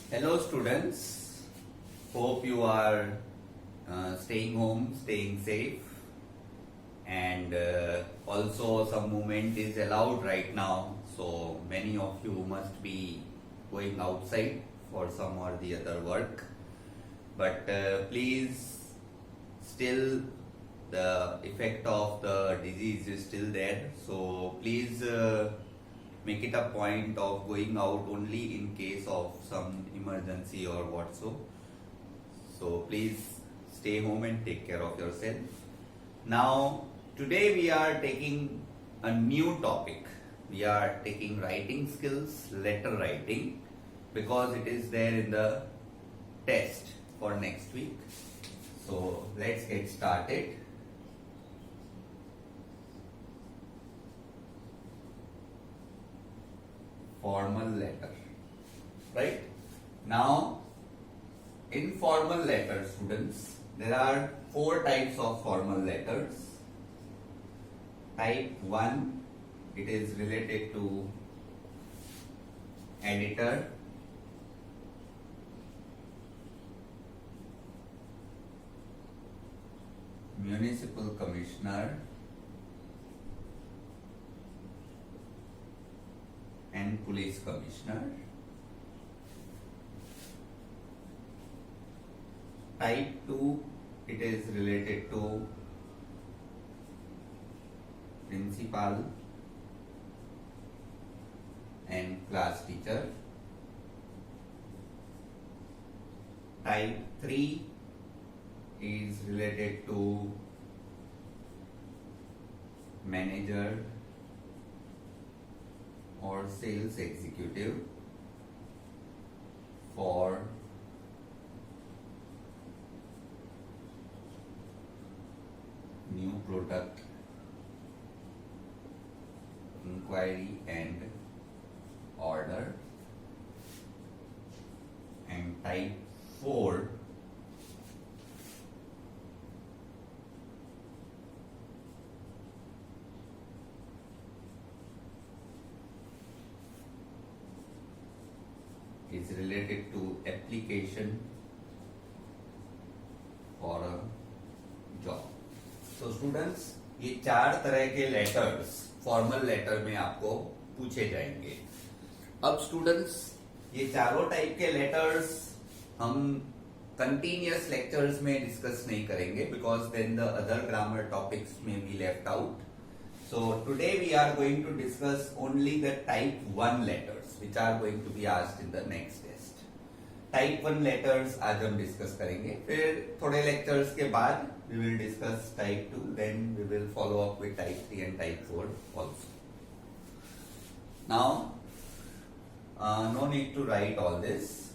Hello students, hope you are staying home, staying safe, and also some movement is allowed right now, so many of you must be going outside for some or the other work, but please, still the effect of the disease is still there, so please make it a point of going out only in case of some emergency or what so please stay home and take care of yourself. Now today we are taking a new topic. We are taking writing skills, letter writing, because it is there in the test for next week. So let's get started. Formal letter, right? Now, in formal letter, students, there are 4 types of formal letters. Type 1, it is related to editor. Municipal commissioner and police commissioner. Type 2, it is related to principal and class teacher. Type 3 is related to manager or sales executive for new product inquiry and order. And type 4 is related to application for a job. So students, ये 4 तरह के letters formal letter में आपको पूछे जाएंगे. अब students, ये चारों टाइप के लेटर्स हम कंटिन्यूअस लेक्चर्स में डिस्कस नहीं करेंगे, because then the other grammar topics में be left out. So today we are going to discuss only the type 1 letters which are going to be asked in the next test. Type 1 letters आज हम discuss करेंगे. फिर थोड़े lectures के बाद we will discuss type 2, then we will follow up with type 3 and type 4 also. Now no need to write all this.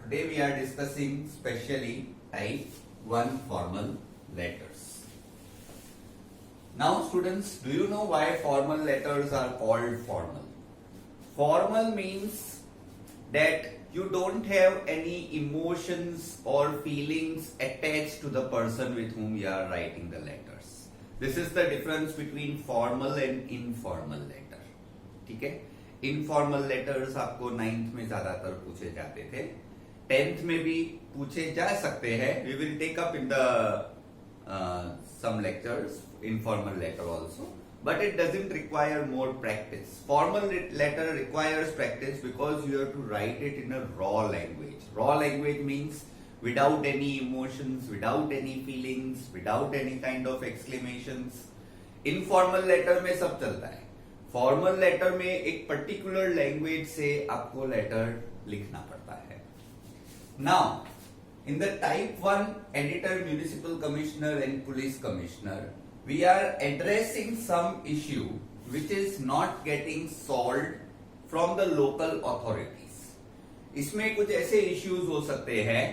Today we are discussing specially type 1 formal letters. Now students, do you know why formal letters are called formal? Formal means that you don't have any emotions or feelings attached to the person with whom you are writing the letters. This is the difference between formal and informal letter. ठीक है? Informal letters आपको 9th में ज्यादातर पूछे जाते थे, 10th में भी पूछे जा सकते हैं. We will take up in the some lectures informal letter also, but it doesn't require more practice. Formal letter requires practice because you have to write it in a raw language. Raw language means without any emotions, without any feelings, without any kind of exclamations. Informal letter में सब चलता है. Formal letter में एक particular language से आपको letter लिखना पड़ता है. Now in the type 1 editor, municipal commissioner and police commissioner, we are addressing some issue which is not getting solved from the local authorities. इसमें कुछ ऐसे issues हो सकते हैं,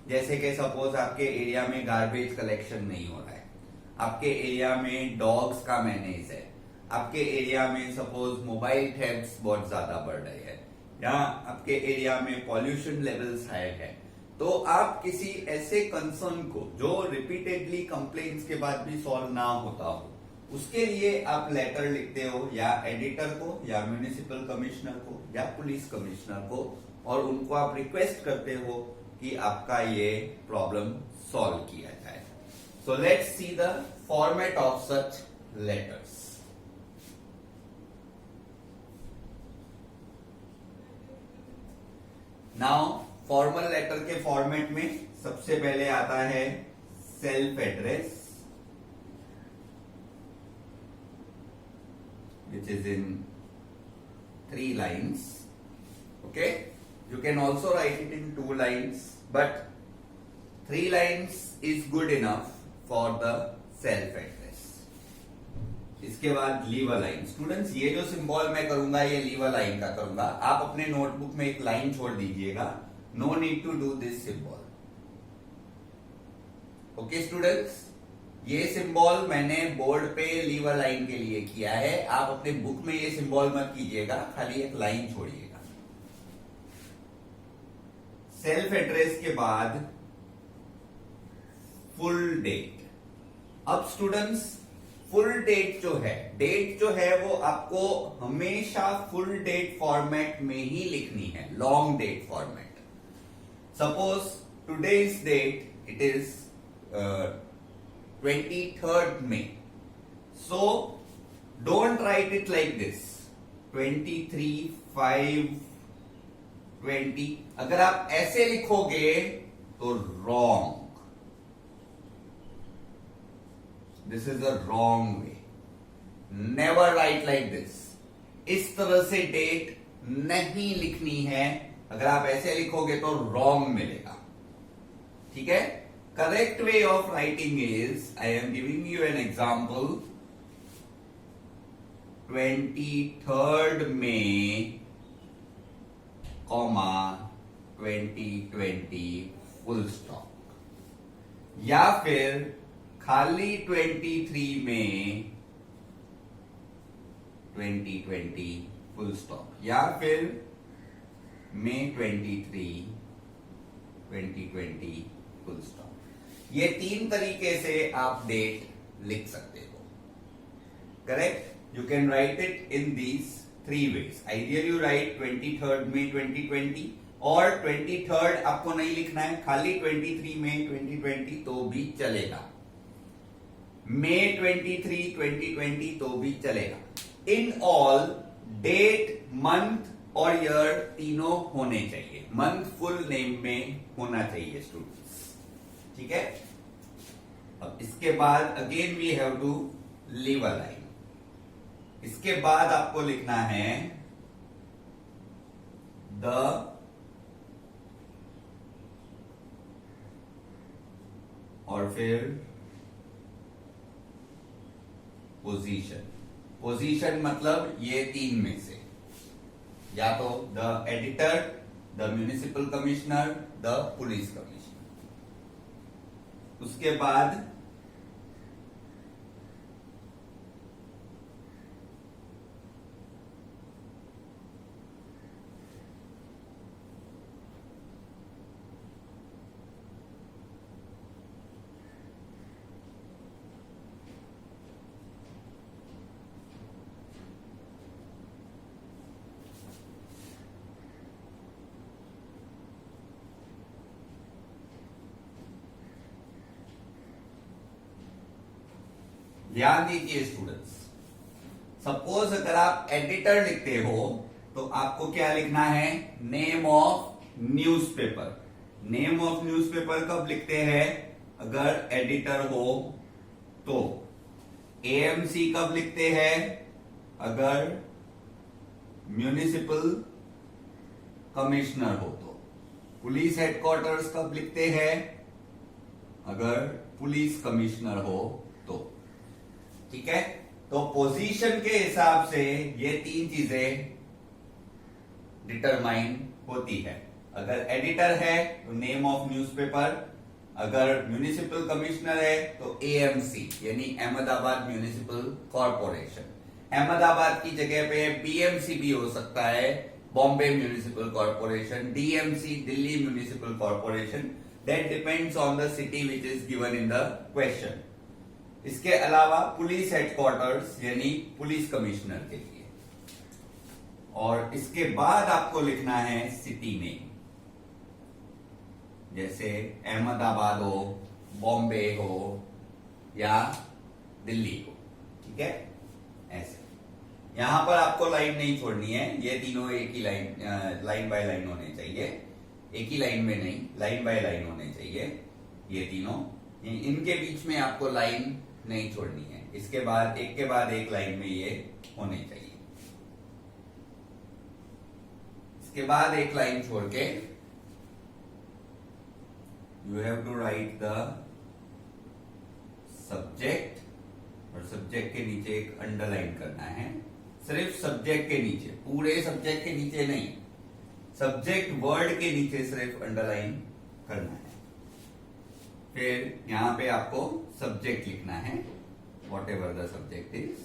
जैसे कि सपोज आपके एरिया में गार्बेज कलेक्शन नहीं हो रहा है, आपके एरिया में डॉग्स का मैनेज है, आपके एरिया में सपोज मोबाइल थेफ्ट्स बहुत ज्यादा बढ़ रहे हैं, या आपके एरिया में पॉल्यूशन लेवल्स हाई है. तो आप किसी ऐसे कंसर्न को जो रिपीटेडली कंप्लेंट्स के बाद भी सॉल्व ना होता हो, उसके लिए आप लेटर लिखते हो या एडिटर को या म्युनिसिपल कमिश्नर को या पुलिस कमिश्नर को और उनको आप रिक्वेस्ट करते हो कि आपका ये प्रॉब्लम सॉल्व किया जाए. So let's see the format of such letters. Now formal letter के फॉर्मेट में सबसे पहले आता है self address, which is in 3 lines. Okay, you can also write it in 2 lines, but 3 lines is good enough for the self address. इसके बाद leave a line. Students ये जो सिंबल मैं करूंगा ये लीव अ लाइन का करूंगा. आप अपने नोटबुक में एक लाइन छोड़ दीजिएगा. No need to do this symbol. Okay students, ये सिंबल मैंने बोर्ड पे लीव अ लाइन के लिए किया है. आप अपने बुक में ये सिंबल मत कीजिएगा, खाली एक लाइन छोड़िएगा. सेल्फ एड्रेस के बाद फुल डेट. अब स्टूडेंट्स फुल डेट जो है वो आपको हमेशा फुल डेट फॉर्मेट में ही लिखनी है, long date format. Suppose today's date it is 23rd May. So don't write it like this 23, 5, 20. अगर आप ऐसे लिखोगे तो wrong. This is a wrong way. Never write like this. इस तरह से डेट नहीं लिखनी है. अगर आप ऐसे लिखोगे तो wrong मिलेगा. ठीक है. Correct way of writing is, I am giving you an example, 23rd May, 2020 full stop. या फिर खाली 23 May 2020 full stop. या फिर May 23 2020 full stop. ये 3 तरीके से आप डेट लिख सकते हो. Correct. You can write it in these 3 ways. Ideal you right 23rd May 2020 और 23rd आपको नहीं लिखना है, खाली 23 May 2020 तो भी चलेगा. May 23 2020 तो भी चलेगा. इन ऑल डेट, मंथ और ईयर तीनों होने चाहिए. मंथ फुल नेम में होना चाहिए स्टूडेंट्स. ठीक है. अब इसके बाद again we have to leave a line. इसके बाद आपको लिखना है द और फिर पोजीशन. पोजीशन मतलब ये 3 में से या तो the editor, the municipal commissioner, the police commissioner. उसके बाद ध्यान दीजिए स्टूडेंट्स. सपोज अगर आप एडिटर लिखते हो तो आपको क्या लिखना है? Name of newspaper. Name of newspaper कब लिखते हैं? अगर एडिटर हो तो. एएमसी कब लिखते हैं? अगर म्युनिसिपल कमिश्नर हो तो. पुलिस हेडक्वार्टर्स कब लिखते हैं? अगर पुलिस कमिश्नर हो तो. ठीक है. तो पोजीशन के हिसाब से ये 3 चीजें डिटरमाइन होती है. अगर एडिटर है तो नेम ऑफ न्यूज़पेपर, अगर म्युनिसिपल कमिश्नर है तो एएमसी यानी अहमदाबाद म्युनिसिपल कॉरपोरेशन. अहमदाबाद की जगह पे बीएमसी भी हो सकता है, Bombay municipal corporation, DMC Delhi municipal corporation. That depends on the city which is given in the question. इसके अलावा पुलिस हेडक्वार्टर्स यानी पुलिस कमिश्नर के लिए. और इसके बाद आपको लिखना है सिटी नेम, जैसे अहमदाबाद हो, बॉम्बे हो या दिल्ली हो, ठीक है। ऐसे यहां पर आपको लाइन नहीं छोड़नी है, ये तीनों एक ही लाइन बाय लाइन होने चाहिए, एक ही लाइन में नहीं, लाइन बाय लाइन होने चाहिए ये तीनों। इनके बीच में आपको लाइन नहीं छोड़नी है, इसके बाद एक के बाद एक लाइन में ये होने चाहिए। इसके बाद एक लाइन छोड़ के you have to write the subject, और सब्जेक्ट के नीचे एक अंडरलाइन करना है, सिर्फ सब्जेक्ट के नीचे, पूरे सब्जेक्ट के नीचे नहीं, सब्जेक्ट वर्ड के नीचे सिर्फ अंडरलाइन करना है। फिर यहां पे आपको सब्जेक्ट लिखना है, what ever the subject is,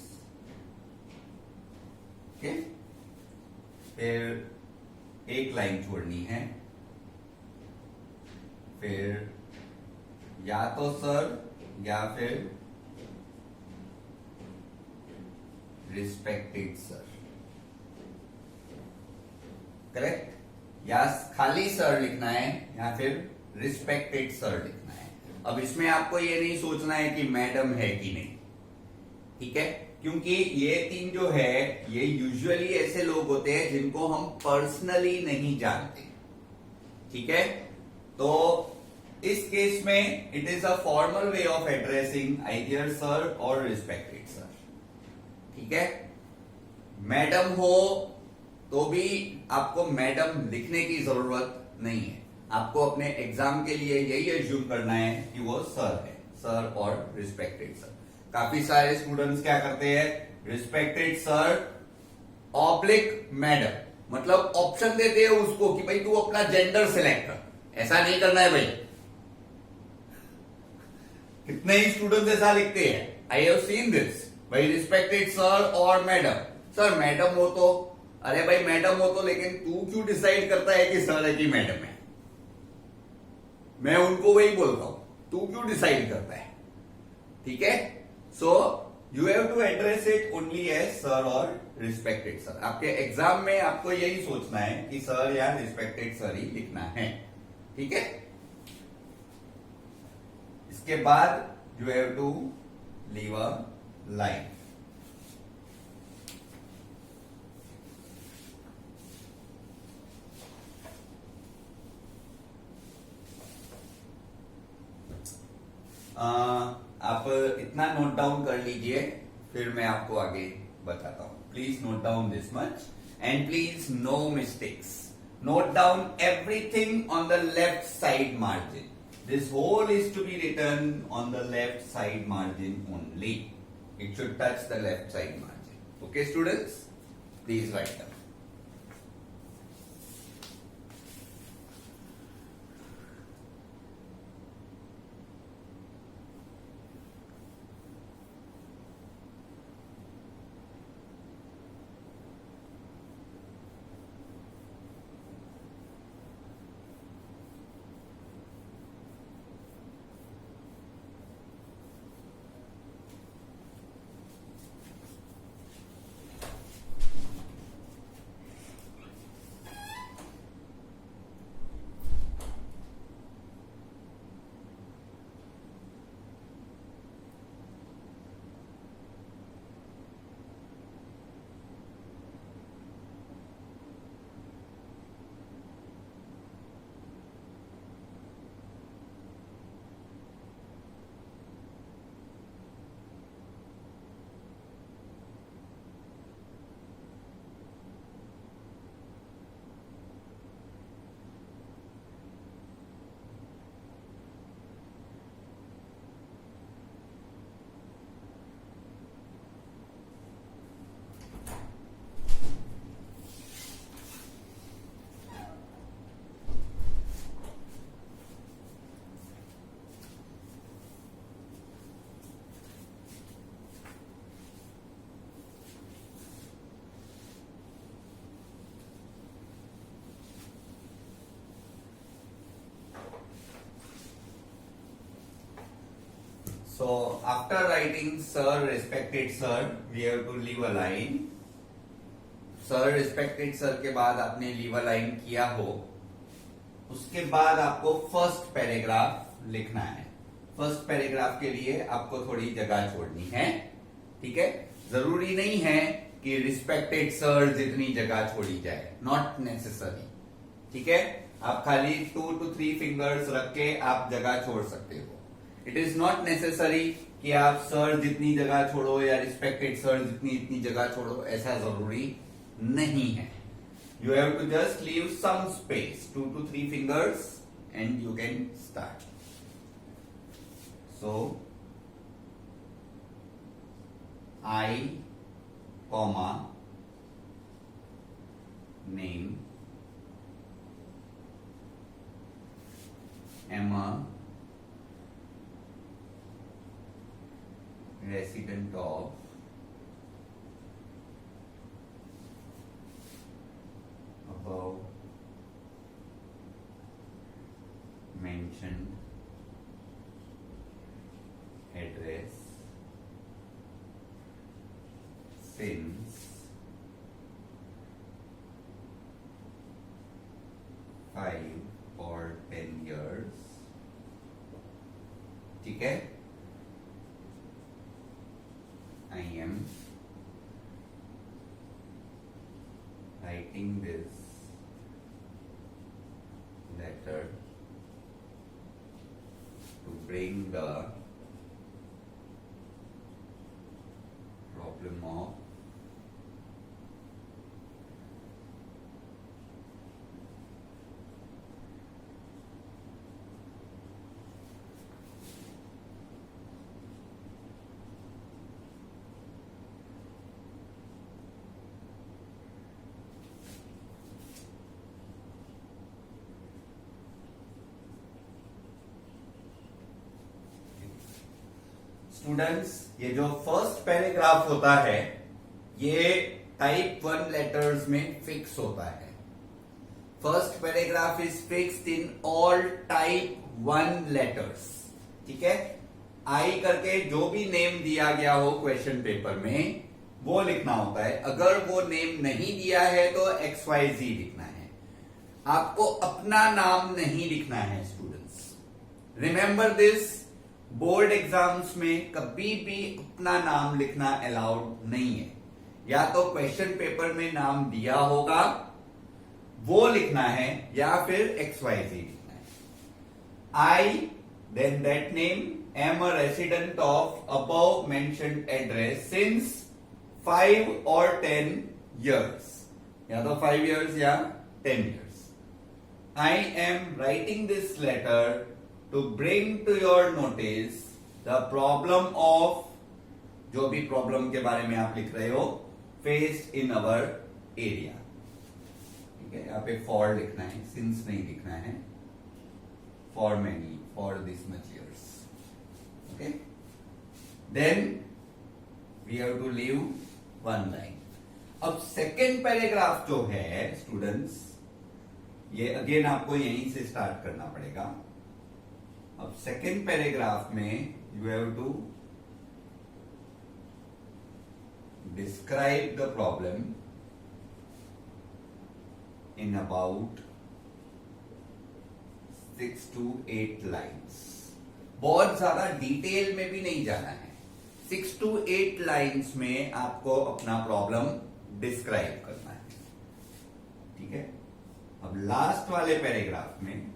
okay. फिर एक लाइन छोड़नी है, फिर या तो सर या फिर रिस्पेक्टेड सर, करेक्ट, या खाली सर लिखना है या फिर रिस्पेक्टेड सर लिखना है। अब इसमें आपको ये नहीं सोचना है कि मैडम है कि नहीं, ठीक है, क्योंकि ये तीन जो है ये यूजुअली ऐसे लोग होते हैं जिनको हम पर्सनली नहीं जानते, ठीक है। तो इस केस में it is a formal way of addressing either sir और रिस्पेक्टेड सर, ठीक है। मैडम हो तो भी आपको मैडम लिखने की जरूरत नहीं है, आपको अपने एग्जाम के लिए यही एज्यूम करना है कि वो सर है, सर और रिस्पेक्टेड सर। काफी सारे स्टूडेंट्स क्या करते हैं, रिस्पेक्टेड सर ऑब्लिक मैडम, मतलब ऑप्शन देते हैं उसको कि भाई तू अपना जेंडर सिलेक्ट कर, ऐसा नहीं करना है भाई। कितने ही स्टूडेंट्स ऐसा लिखते हैं, आई हैव सीन दिस, भाई रिस्पेक्टेड सर और मैडम, सर मैडम हो तो, अरे भाई मैडम हो तो, लेकिन तू क्यों डिसाइड करता है कि सर है कि मैडम है? मैं उनको वही बोलता हूं, तू क्यों डिसाइड करता है, ठीक है। So you have to address it only as sir और रिस्पेक्टेड सर। आपके एग्जाम में आपको यही सोचना है कि सर या रिस्पेक्टेड सर ही लिखना है, ठीक है। इसके बाद you have to leave a line, आप इतना नोट डाउन कर लीजिए, फिर मैं आपको आगे बताता हूं। Please note down this much and please no mistakes. Note down everything on the left side margin. This whole is to be written on the left side margin only. It should touch the left side margin. Okay students, please write down. So after writing sir, respected sir, we have to leave a line. Sir respected sir के बाद आपने leave a line किया हो, उसके बाद आपको first paragraph लिखना है। फर्स्ट पैराग्राफ के लिए आपको थोड़ी जगह छोड़नी है, ठीक है। जरूरी नहीं है कि रिस्पेक्टेड सर जितनी जगह छोड़ी जाए, नॉट नेसेसरी, ठीक है। आप खाली 2 to 3 फिंगर्स रख के आप जगह छोड़ सकते हो। इट इज नॉट नेसेसरी कि आप सर जितनी जगह छोड़ो या रिस्पेक्टेड सर जितनी इतनी जगह छोड़ो, ऐसा जरूरी नहीं है। You have to just leave some space, 2 to 3 fingers, and you can start. So I, comma, name, am a resident of above mentioned address since 5 or 10 years, ठीक है। I am writing this letter to bring the problem of students, ये जो first paragraph होता है ये type 1 letters में fix होता है। First paragraph is fixed in all type 1 letters, ठीक है। आई करके जो भी नेम दिया गया हो क्वेश्चन पेपर में वो लिखना होता है। अगर वो नेम नहीं दिया है तो XYZ लिखना है। आपको अपना नाम नहीं लिखना है students, remember this. Board exams में कभी भी अपना नाम लिखना अलाउड नहीं है। या तो क्वेश्चन पेपर में नाम दिया होगा वो लिखना है या फिर XYZ लिखना है। I, then that name, am a resident of above mentioned address since 5 or 10 years, या तो 5 years या 10 years. I am writing this letter to bring to your notice the problem of, जो भी प्रॉब्लम के बारे में आप लिख रहे हो, faced in our area, ठीक है। यहाँ पे for लिखना है, since नहीं लिखना है, for many, for this much years, okay. Then we have to leave one line. अब सेकेंड पैराग्राफ जो है स्टूडेंट्स, ये अगेन आपको यहीं से स्टार्ट करना पड़ेगा। अब सेकेंड पैराग्राफ में you have to describe the problem in about 6 to 8 lines. बहुत ज्यादा डिटेल में भी नहीं जाना है, 6 to 8 लाइन्स में आपको अपना प्रॉब्लम डिस्क्राइब करना है, ठीक है। अब लास्ट वाले पैराग्राफ में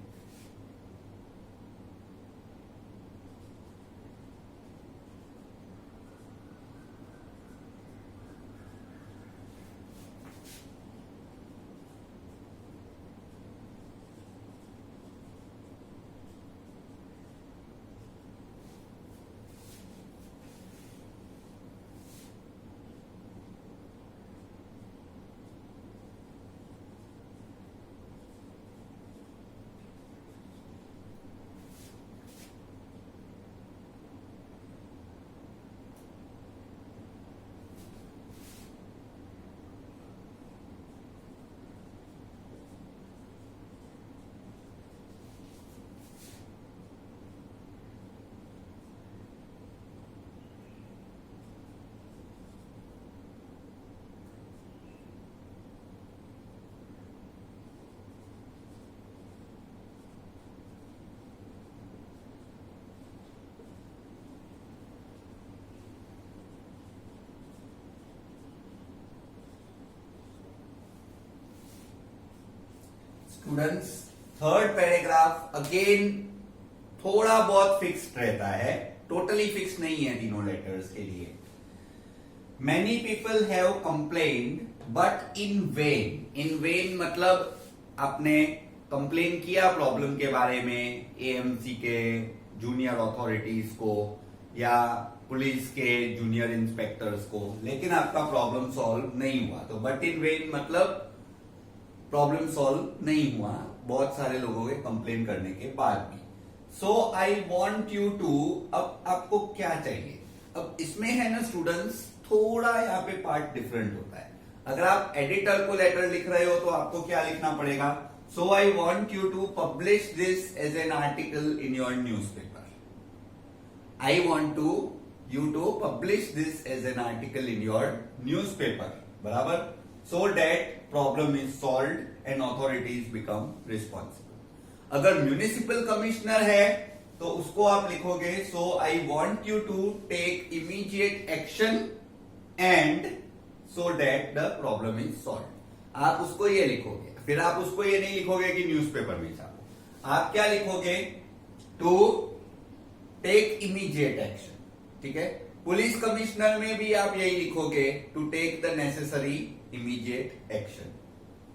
स्टूडेंट्स थर्ड पैराग्राफ अगेन थोड़ा बहुत फिक्स्ड रहता है, टोटली फिक्स नहीं है तीनों लेटर्स के लिए। Many people have complained but in when. In when मतलब आपने कंप्लेन किया प्रॉब्लम के बारे में एएमसी के जूनियर अथॉरिटीज को या पुलिस के जूनियर इंस्पेक्टर्स को, लेकिन आपका प्रॉब्लम सॉल्व नहीं हुआ। तो बट इन वेन मतलब प्रॉब्लम सॉल्व नहीं हुआ बहुत सारे लोगों के कंप्लेन करने के बाद भी। सो आई वॉन्ट यू टू, अब आपको क्या चाहिए? अब इसमें है ना स्टूडेंट्स, थोड़ा यहाँ पे पार्ट डिफरेंट होता है। अगर आप एडिटर को लेटर लिख रहे हो तो आपको क्या लिखना पड़ेगा? So I want you to publish this as an article in your newspaper. I want you to publish this as an article in your newspaper, बराबर? So that problem is solved and authorities become responsible. अगर municipal commissioner है तो उसको आप लिखोगे so I want you to take immediate action and so that the problem is solved. आप उसको ये लिखोगे, फिर आप उसको ये नहीं लिखोगे कि न्यूज़पेपर में छापो, आप क्या लिखोगे? टू टेक इमीडिएट एक्शन, ठीक है? पुलिस कमिश्नर में भी आप यही लिखोगे, to take the necessary immediate action,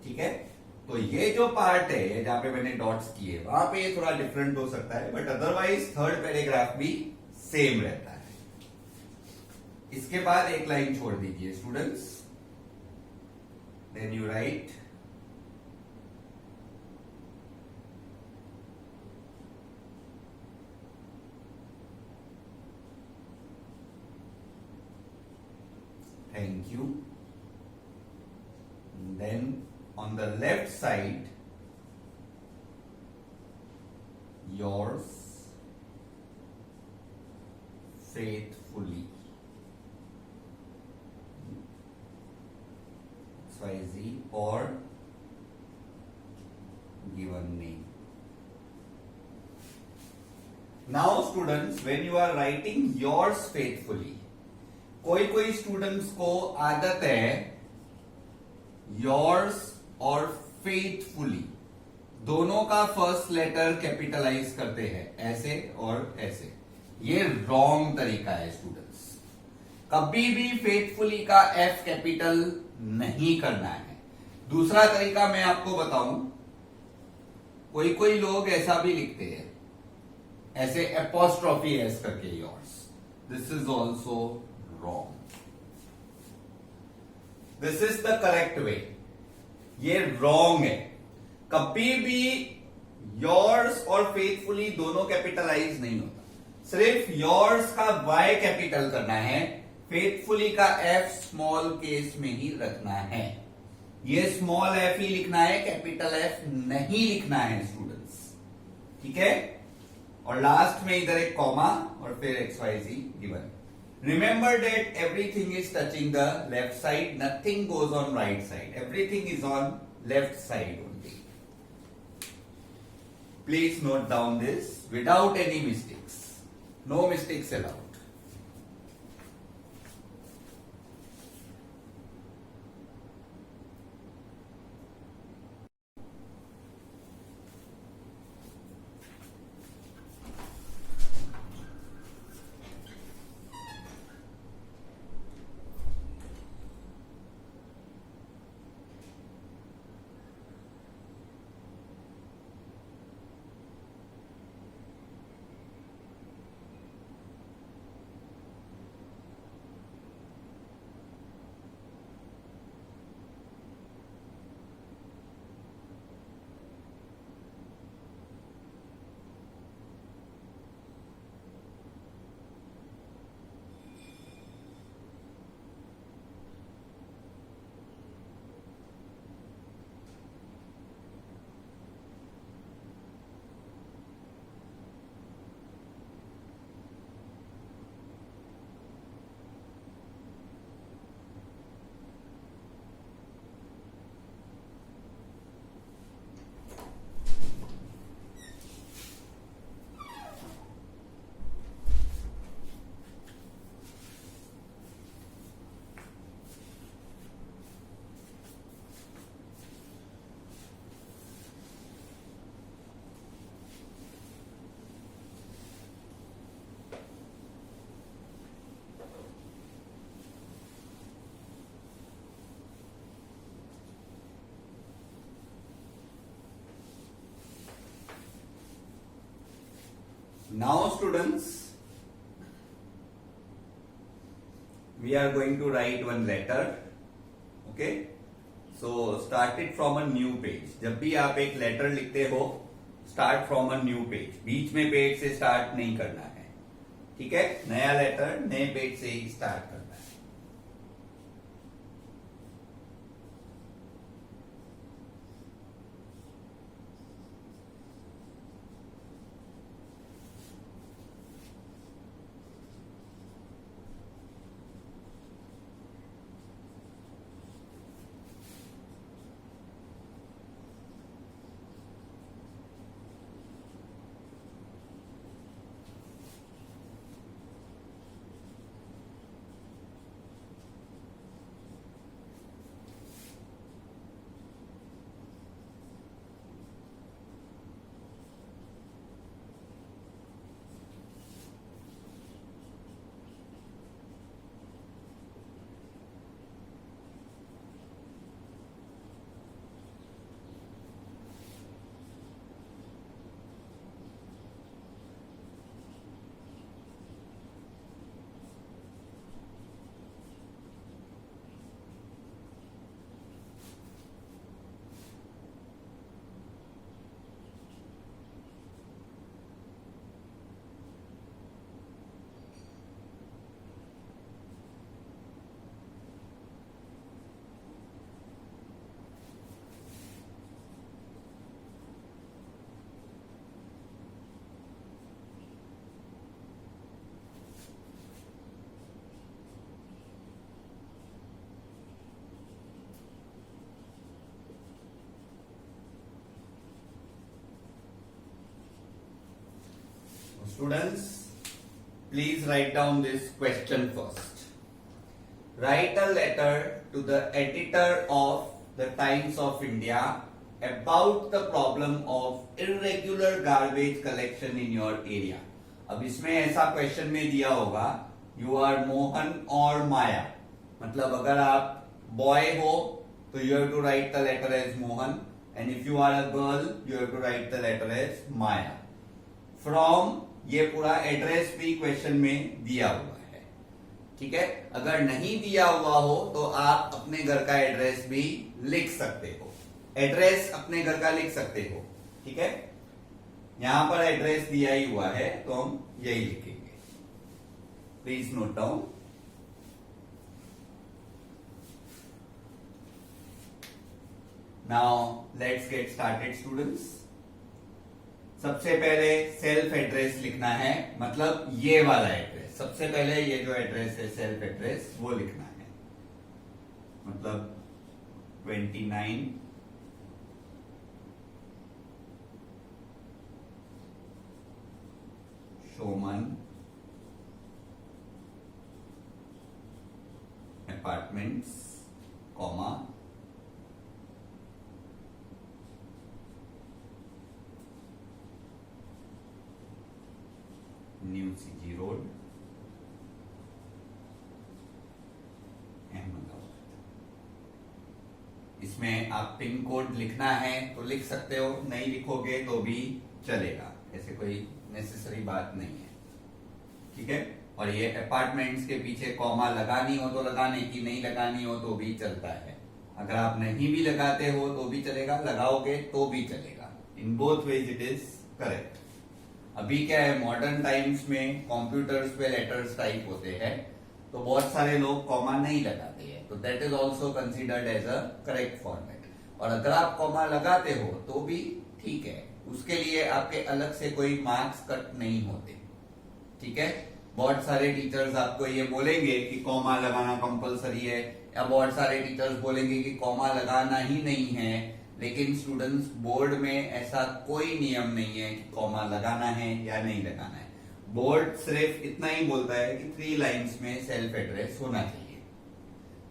ठीक है? तो ये जो पार्ट है जहां पे मैंने डॉट्स किए वहां पे ये थोड़ा डिफरेंट हो सकता है, बट अदरवाइज थर्ड पैराग्राफ भी सेम रहता है। इसके बाद एक लाइन छोड़ दीजिए students, then you write thank you. Then on the left side, yours faithfully, XYZ or given name. Now students, when you are writing yours faithfully, कोई students को आदत है योर्स और फेथफुली दोनों का फर्स्ट लेटर कैपिटलाइज करते हैं, ऐसे और ऐसे। ये रॉन्ग तरीका है स्टूडेंट्स, कभी भी फेथफुली का एफ कैपिटल नहीं करना है। दूसरा तरीका मैं आपको बताऊं, कोई लोग ऐसा भी लिखते हैं, ऐसे एपोस्ट्रॉफी एस करके yours, this is also wrong. This is the correct way. ये wrong है। कभी भी yours और faithfully दोनों कैपिटलाइज नहीं होता, सिर्फ yours का y कैपिटल करना है, faithfully का f स्मॉल केस में ही रखना है। ये स्मॉल f ही लिखना है, कैपिटल F नहीं लिखना है स्टूडेंट्स, ठीक है? और लास्ट में इधर एक कॉमा और फिर XYZ given. Remember that everything is touching the left side, nothing goes on right side, everything is on left side only. Please note down this without any mistakes, no mistakes allowed. Now students, we are going to write one letter. Okay, so start it from a new page. जब भी आप एक letter लिखते हो, start from a new page. बीच में page से start नहीं करना है. ठीक है, नया लेटर नए पेज से ही स्टार्ट करना है. Students, please write down this question first. Write a letter to the editor of the Times of India about the problem of irregular garbage collection in your area. अब इसमें ऐसा question में दिया होगा, you are Mohan और माया. मतलब अगर आप बॉय हो तो you have to write the letter as Mohan, and if you are a girl you have to write the letter as Maya. From, ये पूरा एड्रेस भी क्वेश्चन में दिया हुआ है. ठीक है, अगर नहीं दिया हुआ हो तो आप अपने घर का एड्रेस भी लिख सकते हो. एड्रेस अपने घर का लिख सकते हो. ठीक है, यहां पर एड्रेस दिया ही हुआ है तो हम यही लिखेंगे. Please note down. Now let's get started students. सबसे पहले सेल्फ एड्रेस लिखना है, मतलब ये वाला एड्रेस. सबसे पहले ये जो एड्रेस है सेल्फ एड्रेस वो लिखना है. मतलब 29 showman apartments, comma new CG road, Ahmedabad. इसमें आप पिन कोड लिखना है तो लिख सकते हो, नहीं लिखोगे तो भी चलेगा. ऐसे कोई नेसेसरी बात नहीं है. ठीक है, और ये अपार्टमेंट्स के पीछे कॉमा लगानी हो तो लगाने की, नहीं लगानी हो तो भी चलता है. अगर आप नहीं भी लगाते हो तो भी चलेगा, लगाओगे तो भी चलेगा. In both ways it is correct. अभी क्या है, मॉडर्न टाइम्स में कंप्यूटर्स पे लेटर्स टाइप होते हैं तो बहुत सारे लोग कॉमा नहीं लगाते हैं, तो that is also considered as a correct format. और अगर आप कॉमा लगाते हो तो भी ठीक है, उसके लिए आपके अलग से कोई मार्क्स कट नहीं होते. ठीक है, बहुत सारे टीचर्स आपको ये बोलेंगे कि कॉमा लगाना कंपलसरी है, या बहुत सारे टीचर्स बोलेंगे कि कॉमा लगाना ही नहीं है. लेकिन स्टूडेंट्स, बोर्ड में ऐसा कोई नियम नहीं है कि कॉमा लगाना है या नहीं लगाना है. बोर्ड सिर्फ इतना ही बोलता है कि 3 लाइंस में सेल्फ एड्रेस होना चाहिए.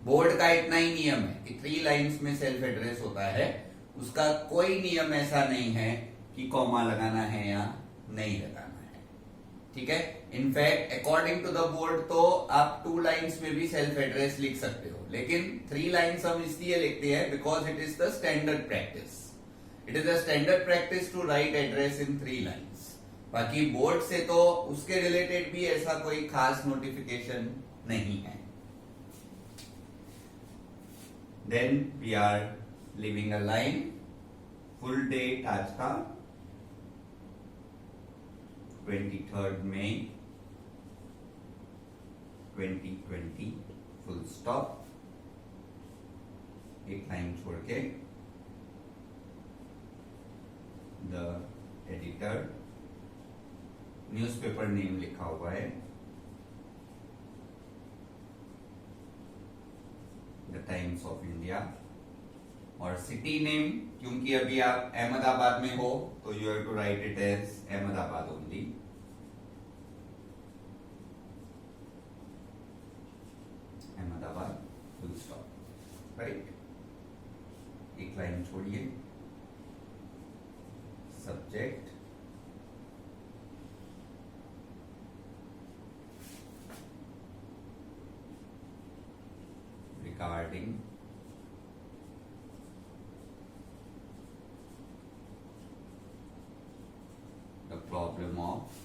बोर्ड का इतना ही नियम है कि 3 लाइंस में सेल्फ एड्रेस होता है. उसका कोई नियम ऐसा नहीं है कि कॉमा लगाना है या नहीं लगाना है. ठीक है, in fact according to the board तो आप 2 लाइंस में भी सेल्फ एड्रेस लिख सकते हो, लेकिन 3 लाइंस हम इसलिए लिखते हैं because it is the standard practice. It is a standard practice to write address in 3 lines. बाकी बोर्ड से तो उसके रिलेटेड भी ऐसा कोई खास नोटिफिकेशन नहीं है। Then we are living a line. Full date आज का 23 मई 2020, फुल स्टॉप, एक लाइन छोड़ के। द एडिटर, न्यूज़पेपर नेम लिखा हुआ है, द टाइम्स ऑफ इंडिया, और सिटी नेम, क्योंकि अभी आप अहमदाबाद में हो तो you have to write it as Ahmedabad only. Ahmedabad, full stop, right. एक लाइन छोड़िए। Subject, regarding the problem of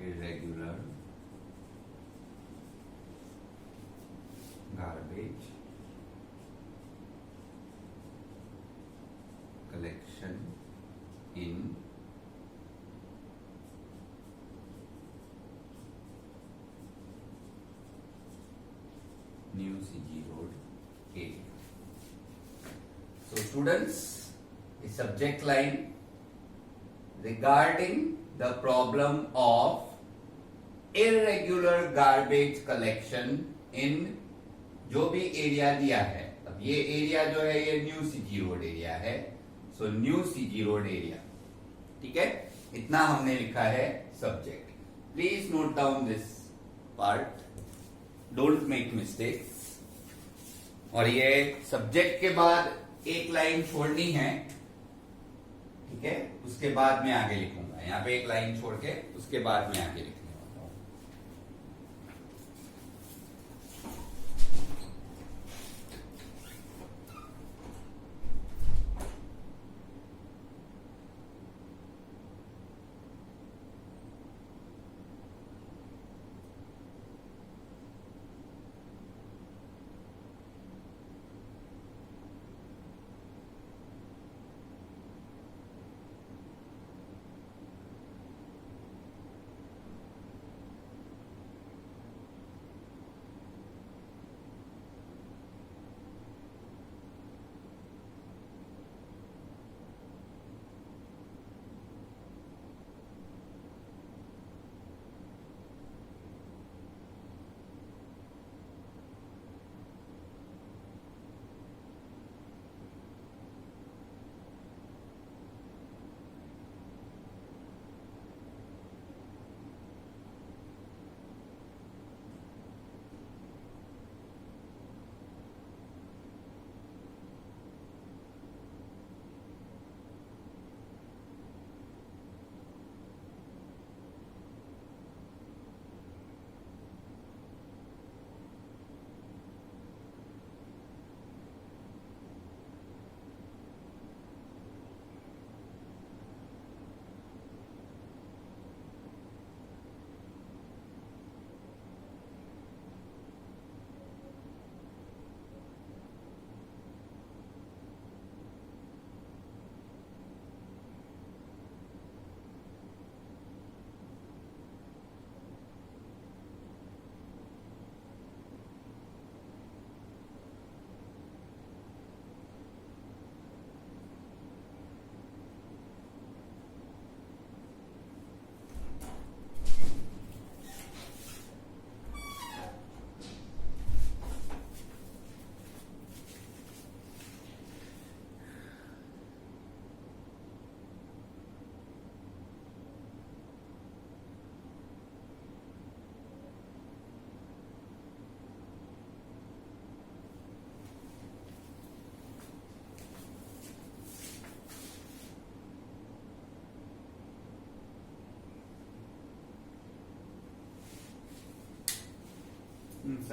irregular garbage collection in New CG Road area. So students, the subject line regarding the problem of irregular garbage collection in जो भी area दिया है, अब ये area जो है ये न्यू सीजी रोड एरिया है, so new CG road area, ठीक है। इतना हमने लिखा है subject. Please note down this part, don't make mistakes. और ये सब्जेक्ट के बाद एक लाइन छोड़नी है, ठीक है, उसके बाद मैं आगे लिखूंगा। यहाँ पे एक लाइन छोड़ के उसके बाद मैं आगे लिखूंगा।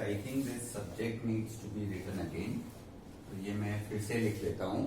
I think this subject needs to be written again. तो ये मैं फिर से लिख लेता हूं।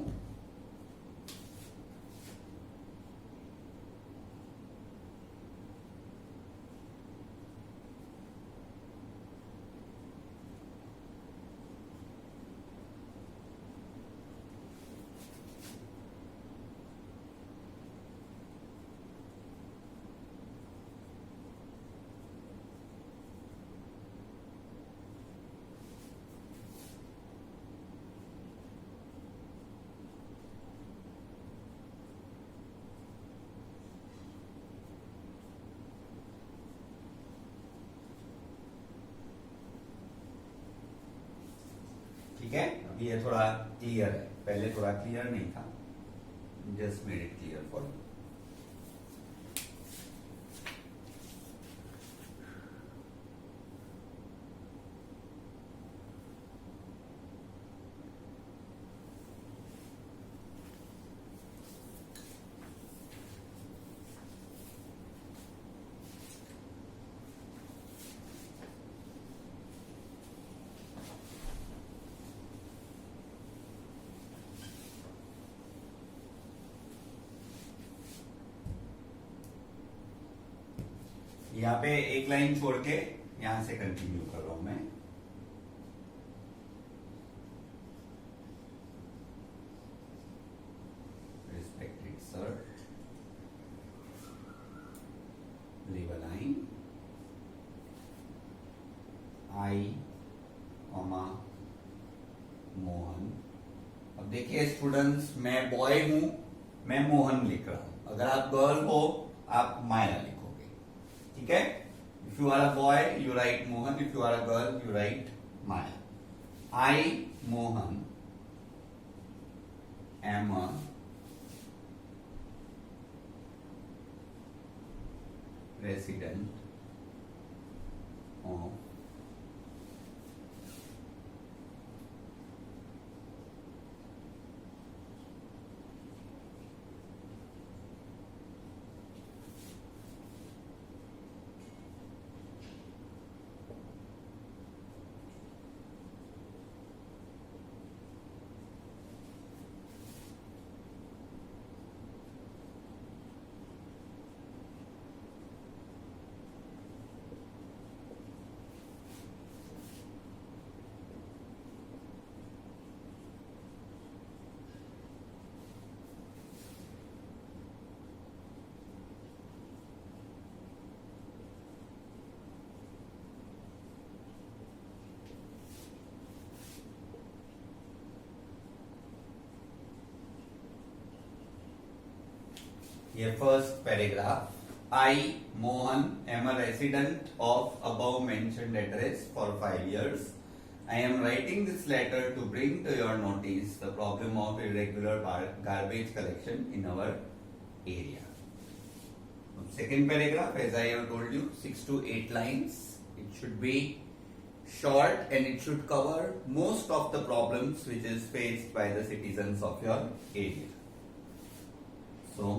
ठीक है, अभी ये थोड़ा क्लियर है, पहले थोड़ा क्लियर नहीं था, just made it clear for you. यहाँ पे एक लाइन छोड़ के यहां से कंटिन्यू कर रहा हूं मैं। Respected sir, leave a line, I comma Mohan. अब देखिए स्टूडेंट्स, मैं बॉय हूं, मैं मोहन लिख रहा हूं। अगर आप गर्ल हो आप माया लिखोगे, ठीक है। If you are a boy you write Mohan, if you are a girl you write Maya. I Mohan am a resident of ये first paragraph. I, Mohan, am a resident of above mentioned address for 5 years. I am writing this letter to bring to your notice the problem of irregular garbage collection in our area. Second paragraph, as I have told you, 6 to 8 lines. It should be short and it should cover most of the problems which is faced by the citizens of your area. So,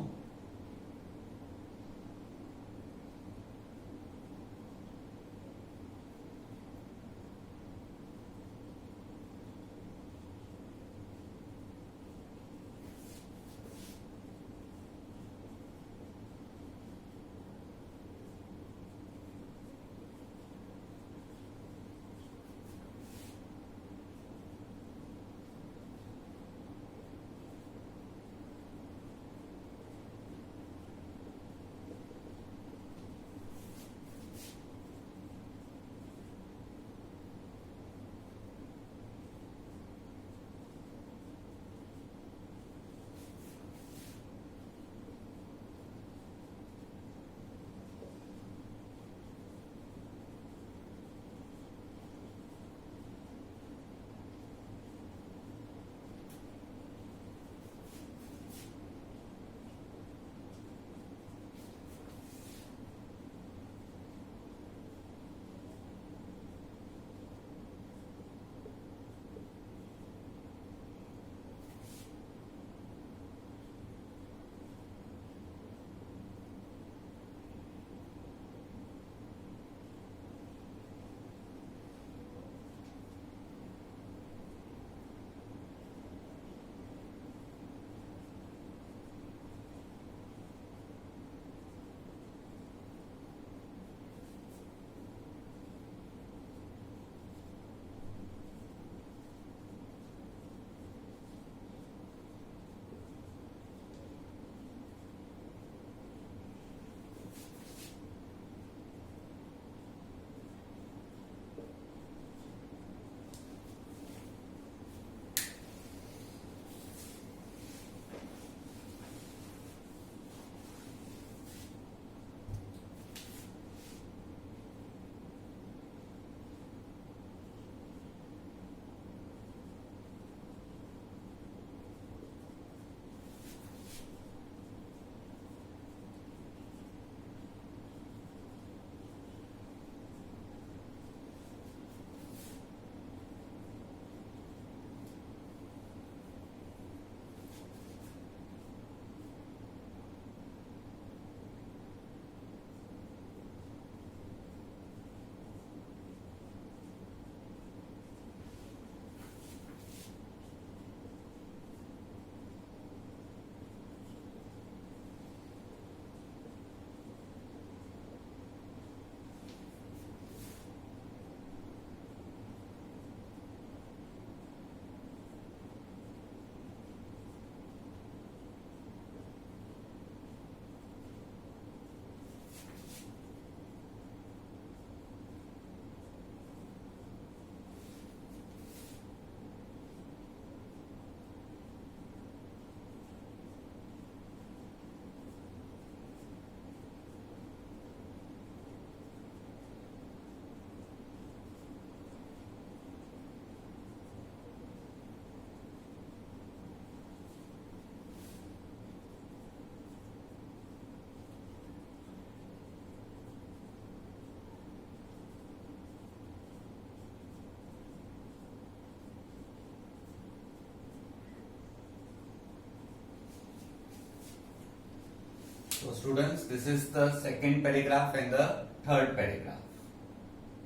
So students, this is the second paragraph and the third paragraph.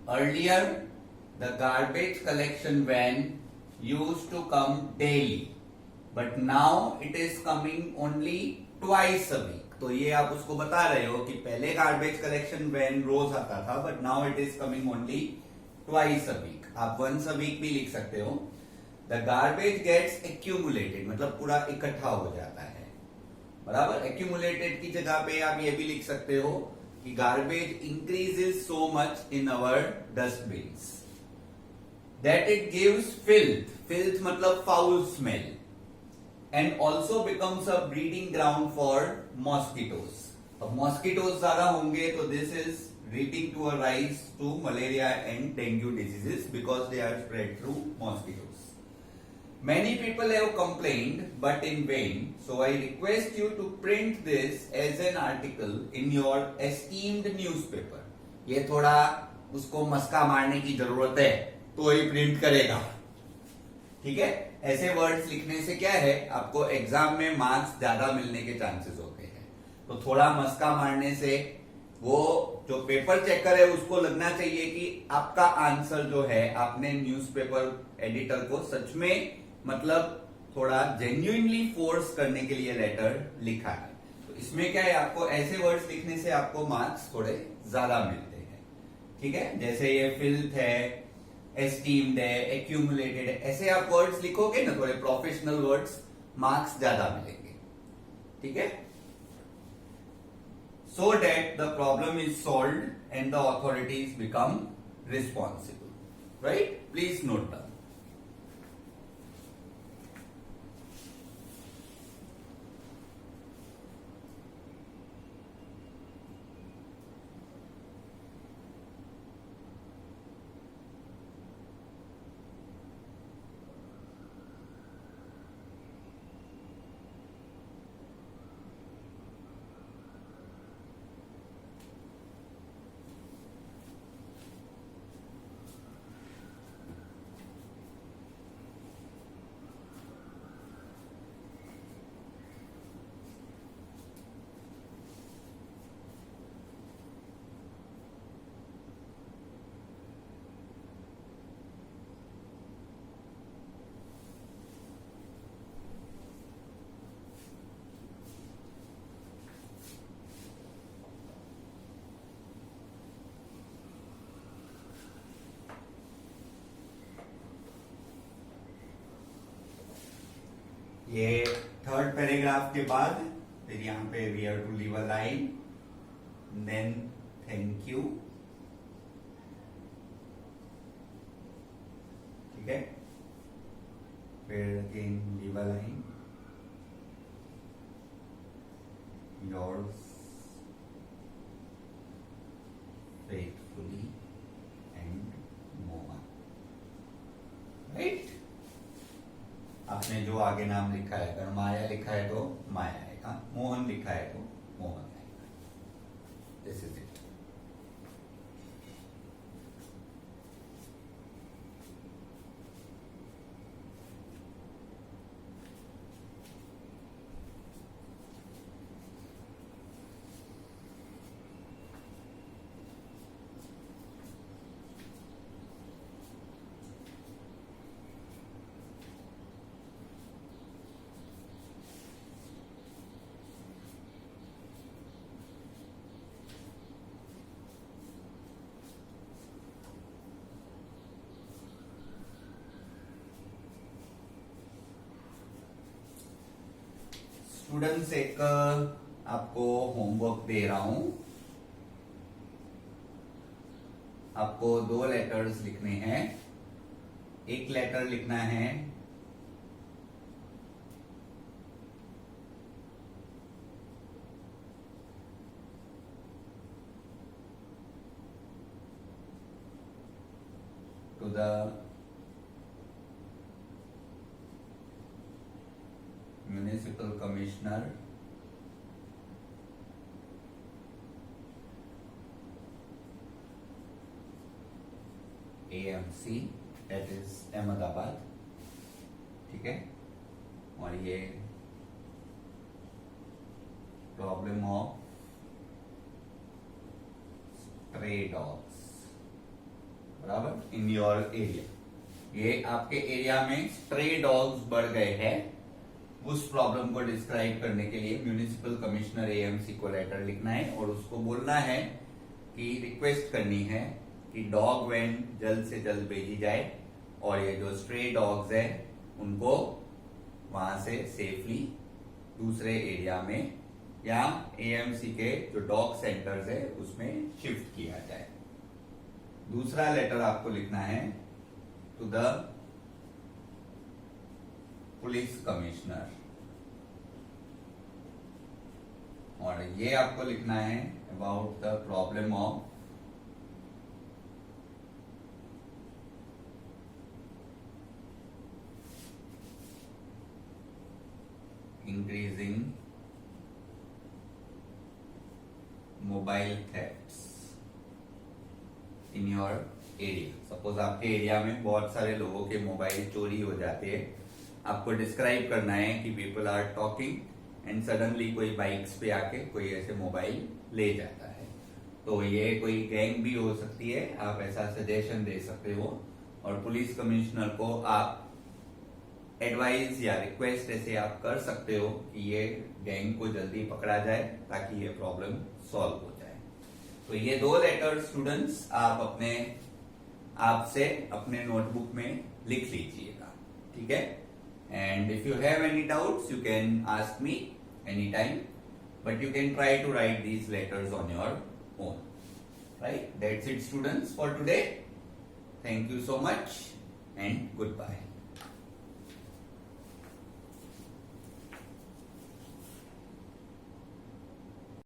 Earlier, the garbage collection van used to come daily, but now it is coming only twice a week. तो ये आप उसको बता रहे हो कि पहले garbage collection van रोज आता था, but now it is coming only twice a week. आप वंस अ वीक भी लिख सकते हो. द गार्बेज गेट्स एक्यूमुलेटेड, मतलब पूरा इकट्ठा हो जाता है. बराबर. एक्यूमुलेटेड की जगह पे आप ये भी लिख सकते हो कि garbage increases so much in our dustbins that it gives filth. Filth मतलब foul smell. And also becomes a breeding ground for mosquitoes. अब मॉस्किटोज ज्यादा होंगे तो this is leading to a rise to malaria and dengue diseases because they are spread through mosquitoes. Many people have complained, but in vain. So I request you to print this as an article in your esteemed newspaper. ये थोड़ा उसको मस्का मारने की जरूरत है तो ही print करेगा. ठीक है. ऐसे वर्ड्स लिखने से क्या है, आपको एग्जाम में मार्क्स ज्यादा मिलने के चांसेस होते हैं. तो थोड़ा मस्का मारने से वो जो पेपर चेकर है उसको लगना चाहिए कि आपका आंसर जो है आपने न्यूज़पेपर एडिटर को सच में मतलब थोड़ा जेन्युइनली फोर्स करने के लिए लेटर लिखा है. तो इसमें क्या है, आपको ऐसे वर्ड्स लिखने से आपको मार्क्स थोड़े ज्यादा मिलते हैं. ठीक है. जैसे ये फिल्थ है, एस्टीम्ड है, एक्यूमुलेटेड है, ऐसे आप वर्ड्स लिखोगे ना, थोड़े प्रोफेशनल वर्ड्स, मार्क्स ज्यादा मिलेंगे. ठीक है. So that the problem is solved and the authorities become responsible. Right. Please note down. ये थर्ड पैराग्राफ के बाद फिर यहां पे we have to leave a line, then thank you. ठीक है. फिर again leave a line, yours faithfully and Mohan. Right. आपने जो आगे नाम लिखा है, अगर माया लिखा है तो माया आएगा, मोहन लिखा है तो मोहन आएगा. This is it. स्टूडेंट्स, एक आपको होमवर्क दे रहा हूं. आपको 2 लेटर्स लिखने हैं. एक लेटर लिखना है to the municipal commissioner AMC, that is Ahmedabad. ठीक है. और ये प्रॉब्लम ऑफ स्ट्रे डॉग्स, बराबर, इन योर एरिया। ये आपके एरिया में स्ट्रे डॉग्स बढ़ गए हैं, उस प्रॉब्लम को डिस्क्राइब करने के लिए म्युनिसिपल कमिश्नर एएमसी को लेटर लिखना है और उसको बोलना है कि रिक्वेस्ट करनी है कि डॉग वैन जल्द से जल्द भेजी जाए और ये जो स्ट्रे डॉग्स है उनको वहां से सेफली दूसरे एरिया में या एएमसी के जो डॉग सेंटर्स है उसमें शिफ्ट किया जाए। दूसरा लेटर आपको लिखना है टू द पुलिस कमिश्नर, और ये आपको लिखना है about the problem of increasing mobile thefts in your area. Suppose आपके एरिया में बहुत सारे लोगों के मोबाइल चोरी हो जाते हैं, आपको डिस्क्राइब करना है कि people are talking and suddenly कोई बाइक्स पे आके कोई ऐसे मोबाइल ले जाता है। तो ये कोई गैंग भी हो सकती है, आप ऐसा सजेशन दे सकते हो और पुलिस कमिश्नर को आप एडवाइस या रिक्वेस्ट ऐसे आप कर सकते हो कि ये गैंग को जल्दी पकड़ा जाए ताकि ये प्रॉब्लम सॉल्व हो जाए। तो ये दो लेटर स्टूडेंट्स आप से अपने नोटबुक में लिख लीजिएगा, ठीक है। And if you have any doubts you can ask me any time, but you can try to write these letters on your own, right. That's it students for today. Thank you so much and good bye.